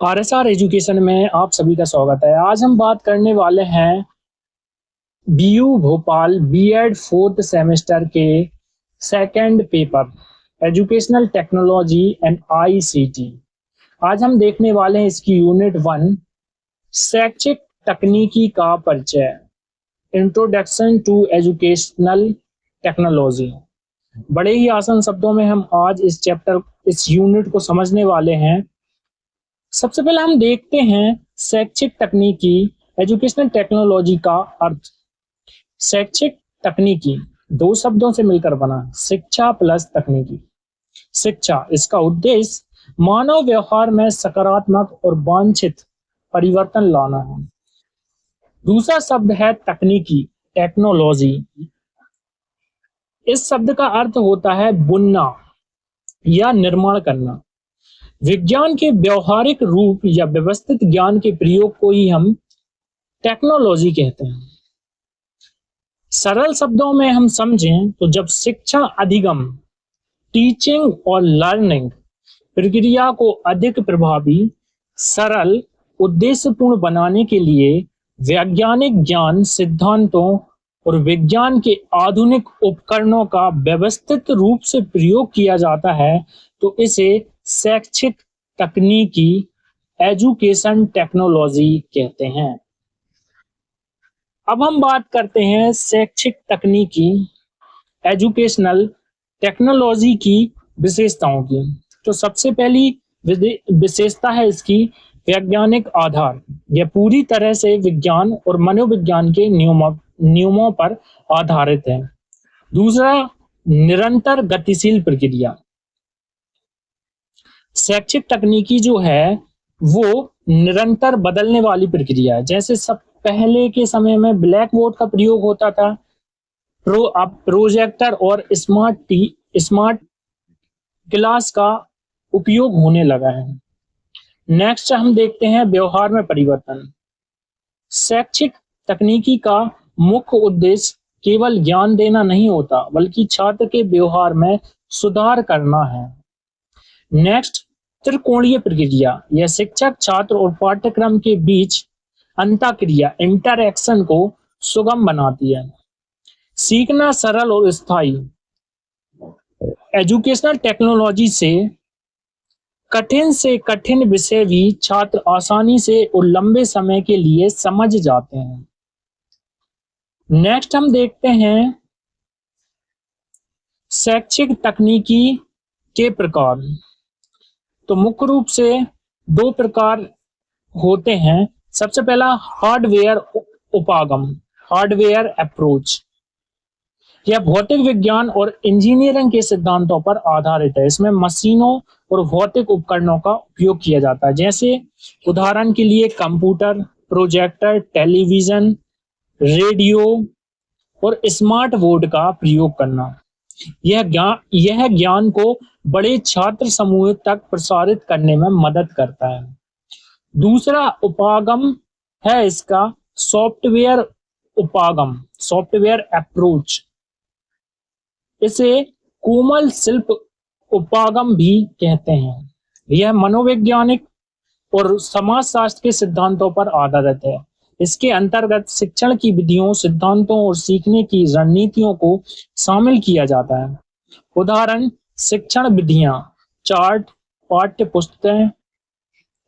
RSR education में आप सभी का स्वागत है। आज हम बात करने वाले हैं बीयू भोपाल बीएड फोर्थ सेमेस्टर के second paper educational technology and ICT. आज हम देखने वाले हैं इसकी यूनिट 1 शैक्षिक तकनीकी का परिचय, इंट्रोडक्शन टू एजुकेशनल टेक्नोलॉजी। बड़े ही आसान शब्दों में हम आज इस यूनिट को समझने वाले हैं। सबसे पहले हम देखते हैं शैक्षिक तकनीकी एजुकेशनल टेक्नोलॉजी का अर्थ। शैक्षिक तकनीकी दो शब्दों से मिलकर बना, शिक्षा प्लस तकनीकी। शिक्षा, इसका उद्देश्य मानव व्यवहार में सकारात्मक और वांछित परिवर्तन लाना है। दूसरा शब्द है तकनीकी, टेक्नोलॉजी। इस शब्द का अर्थ होता है बुनना या निर्माण करना। विज्ञान के व्यवहारिक रूप या व्यवस्थित ज्ञान के प्रयोग को ही हम टेक्नोलॉजी कहते हैं। सरल शब्दों में हम समझें तो जब शिक्षा अधिगम, टीचिंग और लर्निंग प्रक्रिया को अधिक प्रभावी, सरल, उद्देश्यपूर्ण बनाने के लिए वैज्ञानिक ज्ञान सिद्धांतों और विज्ञान के आधुनिक उपकरणों का व्यवस्थित रूप से प्रयोग किया जाता है तो इसे शैक्षिक तकनीकी एजुकेशन टेक्नोलॉजी कहते हैं। अब हम बात करते हैं शैक्षिक तकनीकी एजुकेशनल टेक्नोलॉजी की विशेषताओं की। तो सबसे पहली विशेषता है इसकी वैज्ञानिक आधार। यह पूरी तरह से विज्ञान और मनोविज्ञान के नियमों पर आधारित है। दूसरा, निरंतर गतिशील प्रक्रिया। शैक्षिक तकनीकी जो है वो निरंतर बदलने वाली प्रक्रिया है। जैसे सब पहले के समय में ब्लैक बोर्ड का प्रयोग होता था, अब प्रोजेक्टर और स्मार्ट क्लास का उपयोग होने लगा है। नेक्स्ट हम देखते हैं व्यवहार में परिवर्तन। शैक्षिक तकनीकी का मुख्य उद्देश्य केवल ज्ञान देना नहीं होता बल्कि छात्र के व्यवहार में सुधार करना है। नेक्स्ट, त्रिकोणीय प्रक्रिया। यह शिक्षक, छात्र और पाठ्यक्रम के बीच अंतःक्रिया, इंटरैक्शन को सुगम बनाती है। सीखना सरल और स्थायी। एजुकेशनल टेक्नोलॉजी से कठिन विषय भी छात्र आसानी से और लंबे समय के लिए समझ जाते हैं। नेक्स्ट हम देखते हैं शैक्षिक तकनीकी के प्रकार। तो मुख्य रूप से दो प्रकार होते हैं। सबसे पहला हार्डवेयर उपागम, हार्डवेयर अप्रोच। यह भौतिक विज्ञान और इंजीनियरिंग के सिद्धांतों पर आधारित है। इसमें मशीनों और भौतिक उपकरणों का उपयोग किया जाता है, जैसे उदाहरण के लिए कंप्यूटर, प्रोजेक्टर, टेलीविजन, रेडियो और स्मार्ट बोर्ड का प्रयोग करना। यह ज्ञान को बड़े छात्र समूह तक प्रसारित करने में मदद करता है। दूसरा उपागम है इसका सॉफ्टवेयर उपागम, सॉफ्टवेयर अप्रोच। इसे कोमल शिल्प उपागम भी कहते हैं। यह मनोवैज्ञानिक और समाजशास्त्र के सिद्धांतों पर आधारित है। इसके अंतर्गत शिक्षण की विधियों, सिद्धांतों और सीखने की रणनीतियों को शामिल किया जाता है। उदाहरण, शिक्षण विधियां, चार्ट, पाठ्य पुस्तकें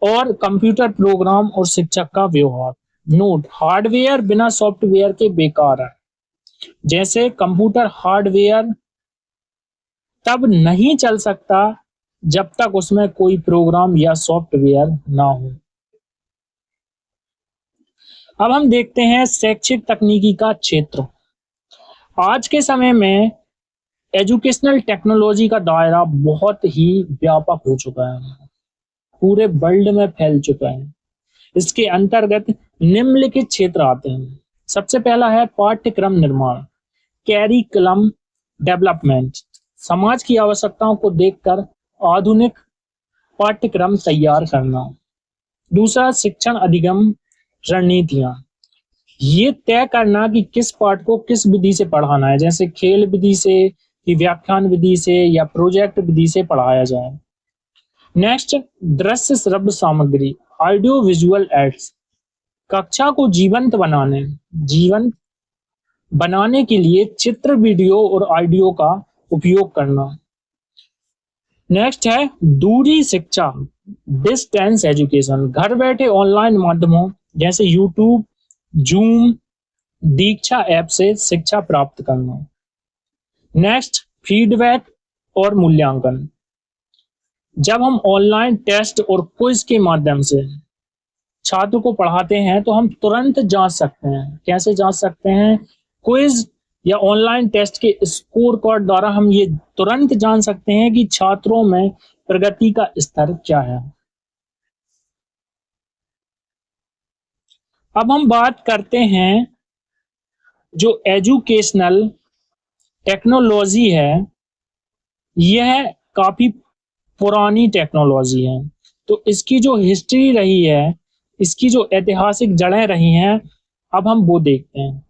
और कंप्यूटर प्रोग्राम और शिक्षक का व्यवहार। नोट, हार्डवेयर बिना सॉफ्टवेयर के बेकार है। जैसे कंप्यूटर हार्डवेयर तब नहीं चल सकता जब तक उसमें कोई प्रोग्राम या सॉफ्टवेयर ना हो। अब हम देखते हैं शैक्षिक तकनीकी का क्षेत्र। आज के समय में एजुकेशनल टेक्नोलॉजी का दायरा बहुत ही व्यापक हो चुका है, पूरे वर्ल्ड में फैल चुका है। इसके अंतर्गत निम्नलिखित क्षेत्र आते हैं। सबसे पहला है पाठ्यक्रम निर्माण, कैरिकुलम डेवलपमेंट। समाज की आवश्यकताओं को देखकर आधुनिक पाठ्यक्रम तैयार करना। दूसरा, शिक्षण अधिगम रणनीतियां। ये तय करना कि किस पाठ को किस विधि से पढ़ाना है, जैसे खेल विधि से, कि व्याख्यान विधि से या प्रोजेक्ट विधि से पढ़ाया जाए। नेक्स्ट, दृश्य श्रव्य सामग्री, ऑडियो विजुअल एड्स, कक्षा को जीवंत बनाने के लिए चित्र, वीडियो और ऑडियो का उपयोग करना। नेक्स्ट है दूरी शिक्षा, डिस्टेंस एजुकेशन, घर बैठे ऑनलाइन माध्यमों जैसे यूट्यूब, जूम, दीक्षा ऐप से शिक्षा प्राप्त करना। नेक्स्ट, फीडबैक और मूल्यांकन, जब हम ऑनलाइन टेस्ट और क्विज के माध्यम से छात्र को पढ़ाते हैं तो हम तुरंत जांच सकते हैं। कैसे जांच सकते हैं? क्विज या ऑनलाइन टेस्ट के स्कोर कार्ड द्वारा हम ये तुरंत जान सकते हैं कि छात्रों में प्रगति का स्तर क्या है। अब हम बात करते हैं जो एजुकेशनल टेक्नोलॉजी है, यह काफी पुरानी टेक्नोलॉजी है। तो इसकी जो हिस्ट्री रही है, इसकी जो ऐतिहासिक जड़ें रही हैं, अब हम वो देखते हैं।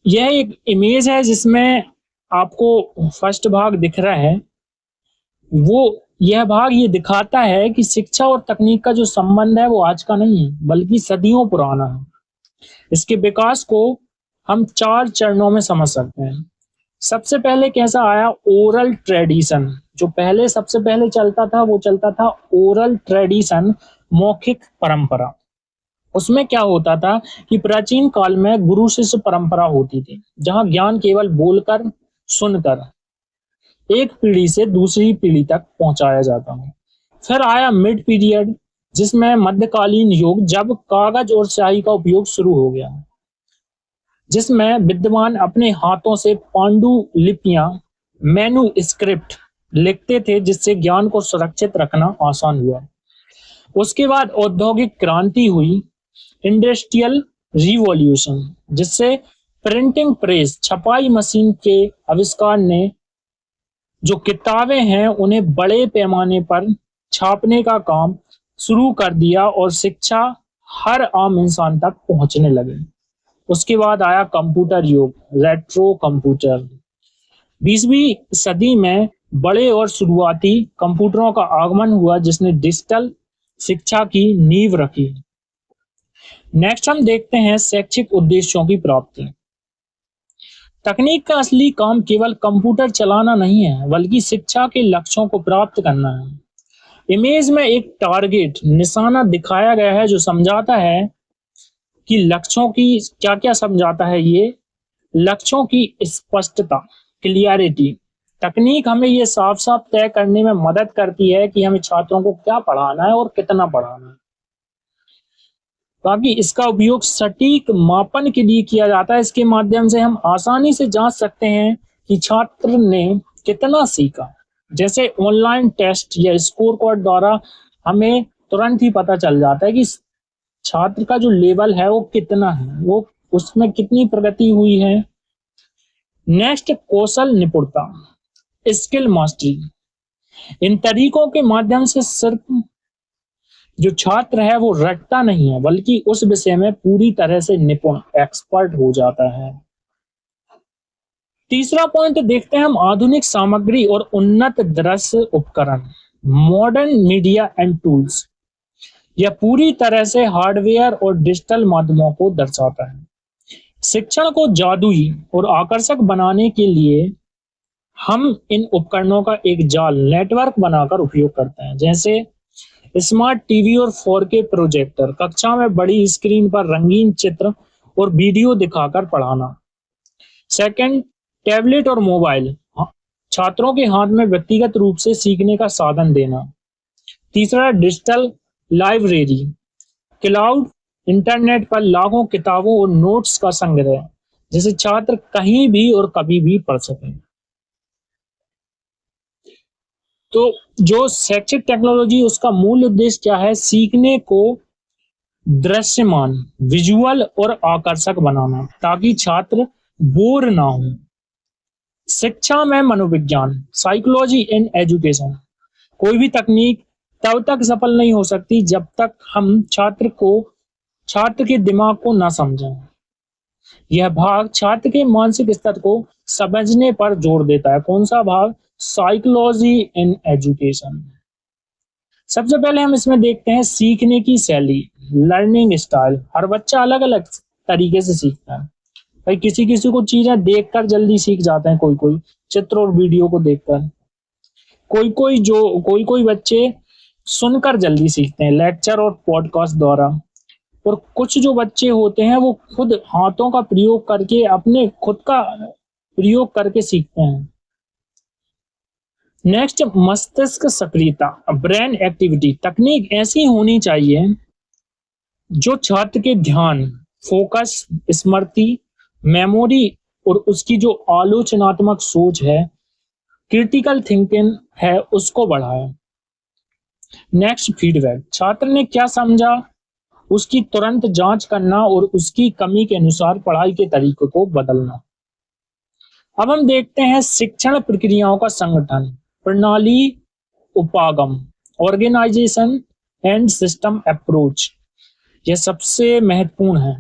यह एक इमेज है जिसमें आपको फर्स्ट भाग दिख रहा है। यह भाग ये दिखाता है कि शिक्षा और तकनीक का जो संबंध है वो आज का नहीं है, बल्कि सदियों पुराना है। इसके विकास को हम 4 चरणों में समझ सकते हैं। सबसे पहले कैसा आया? Oral tradition. जो पहले सबसे पहले चलता था वो चलता था ओरल ट्रेडिशन, मौखिक परंपरा। उसमें क्या होता था कि प्राचीन काल में गुरु शिष्य परंपरा होती थी, जहां ज्ञान केवल बोलकर, सुनकर एक पीढ़ी से दूसरी पीढ़ी तक पहुंचाया जाता है। फिर आया मिड पीरियड, जिसमें मध्यकालीन युग, जब कागज और स्याही का उपयोग शुरू हो गया, जिसमें विद्वान अपने हाथों से पांडुलिपियां, मैन्युस्क्रिप्ट लिखते थे, जिससे ज्ञान को सुरक्षित रखना आसान हुआ। उसके बाद औद्योगिक क्रांति हुई, इंडस्ट्रियल रिवॉल्यूशन, जिससे प्रिंटिंग प्रेस, छपाई मशीन के आविष्कार ने जो किताबें हैं उन्हें बड़े पैमाने पर छापने का काम शुरू कर दिया और शिक्षा हर आम इंसान तक पहुंचने लगे। उसके बाद आया कंप्यूटर युग, रेट्रो कंप्यूटर। 20वीं सदी में बड़े और शुरुआती कंप्यूटरों का आगमन हुआ, जिसने डिजिटल शिक्षा की नींव रखी। नेक्स्ट हम देखते हैं शैक्षिक उद्देश्यों की प्राप्ति। तकनीक का असली काम केवल कंप्यूटर चलाना नहीं है, बल्कि शिक्षा के लक्ष्यों को प्राप्त करना है। इमेज में एक टारगेट, निशाना दिखाया गया है, जो समझाता है कि लक्ष्यों की क्या क्या समझाता है। ये लक्ष्यों की स्पष्टता, क्लियरिटी। तकनीक हमें ये साफ साफ तय करने में मदद करती है कि हमें छात्रों को क्या पढ़ाना है और कितना पढ़ाना है। बाकी इसका उपयोग सटीक मापन के लिए किया जाता है। इसके माध्यम से हम आसानी से जांच सकते हैं कि छात्र ने कितना सीखा। जैसे ऑनलाइन टेस्ट या स्कोर कार्ड द्वारा हमें तुरंत ही पता चल जाता है कि छात्र का जो लेवल है वो कितना है, वो उसमें कितनी प्रगति हुई है। नेक्स्ट, कौशल निपुणता, स्किल मास्टरी। इन तरीकों के माध्यम से सिर्फ जो छात्र है वो रटता नहीं है, बल्कि उस विषय में पूरी तरह से निपुण, एक्सपर्ट हो जाता है। तीसरा पॉइंट देखते हैं हम, आधुनिक सामग्री और उन्नत दृश्य उपकरण, मॉडर्न मीडिया एंड टूल्स। यह पूरी तरह से हार्डवेयर और डिजिटल माध्यमों को दर्शाता है। शिक्षण को जादुई और आकर्षक बनाने के लिए हम इन उपकरणों का एक जाल, नेटवर्क बनाकर उपयोग करते हैं। जैसे स्मार्ट टीवी और 4K प्रोजेक्टर, कक्षा में बड़ी स्क्रीन पर रंगीन चित्र और वीडियो दिखाकर पढ़ाना। सेकंड, टैबलेट और मोबाइल, छात्रों के हाथ में व्यक्तिगत रूप से सीखने का साधन देना। तीसरा, डिजिटल लाइब्रेरी, क्लाउड इंटरनेट पर लाखों किताबों और नोट्स का संग्रह, जिसे छात्र कहीं भी और कभी भी पढ़ सकें। तो जो शैक्षिक टेक्नोलॉजी, उसका मूल उद्देश्य क्या है? सीखने को दृश्यमान, विजुअल और आकर्षक बनाना, ताकि छात्र बोर ना हो। शिक्षा में मनोविज्ञान, साइकोलॉजी इन एजुकेशन। कोई भी तकनीक तब तक सफल नहीं हो सकती जब तक हम छात्र के दिमाग को ना समझें। यह भाग छात्र के मानसिक स्तर को समझने पर जोर देता है। कौन सा भाग? Psychology in education. सबसे पहले हम इसमें देखते हैं सीखने की शैली, लर्निंग स्टाइल। हर बच्चा अलग अलग तरीके से सीखता है। भाई किसी किसी को चीजें देखकर जल्दी सीख जाते हैं, कोई कोई चित्र और वीडियो को देखकर, कोई कोई बच्चे सुनकर जल्दी सीखते हैं, लेक्चर और पॉडकास्ट द्वारा। और कुछ जो बच्चे होते हैं वो खुद हाथों का प्रयोग करके, अपने खुद का प्रयोग करके सीखते हैं। नेक्स्ट, मस्तिष्क सक्रियता, ब्रेन एक्टिविटी। तकनीक ऐसी होनी चाहिए जो छात्र के ध्यान, फोकस, स्मृति, मेमोरी और उसकी जो आलोचनात्मक सोच है, क्रिटिकल थिंकिंग है, उसको बढ़ाए। Next, feedback. छात्र ने क्या समझा उसकी तुरंत जांच करना और उसकी कमी के अनुसार पढ़ाई के तरीके को बदलना। अब हम देखते हैं शिक्षण प्रक्रियाओं का संगठन, प्रणाली, उपागम, ऑर्गेनाइजेशन एंड सिस्टम अप्रोच। यह सबसे महत्वपूर्ण है।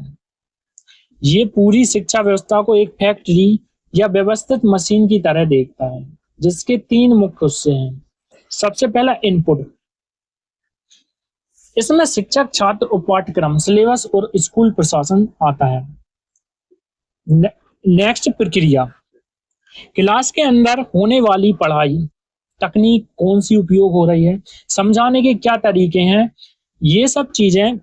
ये पूरी शिक्षा व्यवस्था को एक फैक्ट्री या व्यवस्थित मशीन की तरह देखता है, जिसके 3 मुख्य हिस्से हैं। सबसे पहला, इनपुट। इसमें शिक्षक, छात्र और पाठ्यक्रम, सिलेबस और स्कूल प्रशासन आता है। नेक्स्ट, प्रक्रिया। क्लास के अंदर होने वाली पढ़ाई, तकनीक कौन सी उपयोग हो रही है, समझाने के क्या तरीके हैं, ये सब चीजें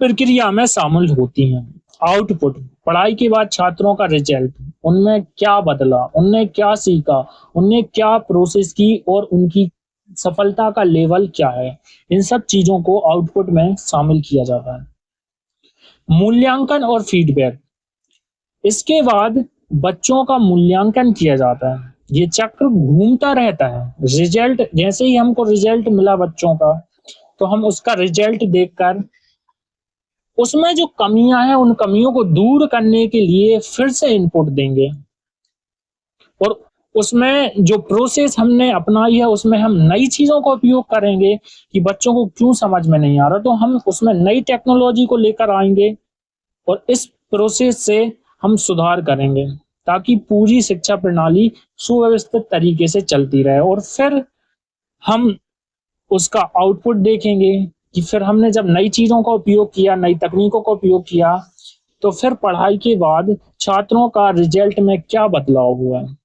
प्रक्रिया में शामिल होती हैं। आउटपुट, पढ़ाई के बाद छात्रों का रिजल्ट, उनमें क्या बदला, उनने क्या सीखा, उनने क्या प्रोसेस की और उनकी सफलता का लेवल क्या है, इन सब चीजों को आउटपुट में शामिल किया जाता है। मूल्यांकन और फीडबैक। इसके बाद बच्चों का मूल्यांकन किया जाता है। ये चक्र घूमता रहता है। रिजल्ट, जैसे ही हमको रिजल्ट मिला बच्चों का, तो हम उसका रिजल्ट देखकर उसमें जो कमियां हैं, उन कमियों को दूर करने के लिए फिर से इनपुट देंगे। और उसमें जो प्रोसेस हमने अपनाई है, उसमें हम नई चीजों का उपयोग करेंगे कि बच्चों को क्यों समझ में नहीं आ रहा, तो हम उसमें नई टेक्नोलॉजी को लेकर आएंगे और इस प्रोसेस से हम सुधार करेंगे, ताकि पूरी शिक्षा प्रणाली सुव्यवस्थित तरीके से चलती रहे। और फिर हम उसका आउटपुट देखेंगे कि फिर हमने जब नई चीजों का उपयोग किया, नई तकनीकों का उपयोग किया, तो फिर पढ़ाई के बाद छात्रों का रिजल्ट में क्या बदलाव हुआ है।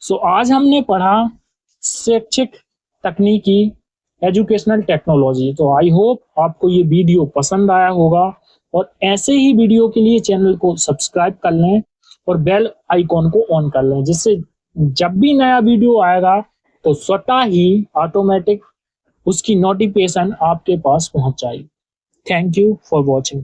सो आज हमने पढ़ा शैक्षिक तकनीकी, एजुकेशनल टेक्नोलॉजी। तो आई होप आपको ये वीडियो पसंद आया होगा, और ऐसे ही वीडियो के लिए चैनल को सब्सक्राइब कर लें और बेल आइकॉन को ऑन कर लें, जिससे जब भी नया वीडियो आएगा तो स्वतः ही ऑटोमेटिक उसकी नोटिफिकेशन आपके पास पहुंच जाएगी। Thank you for watching.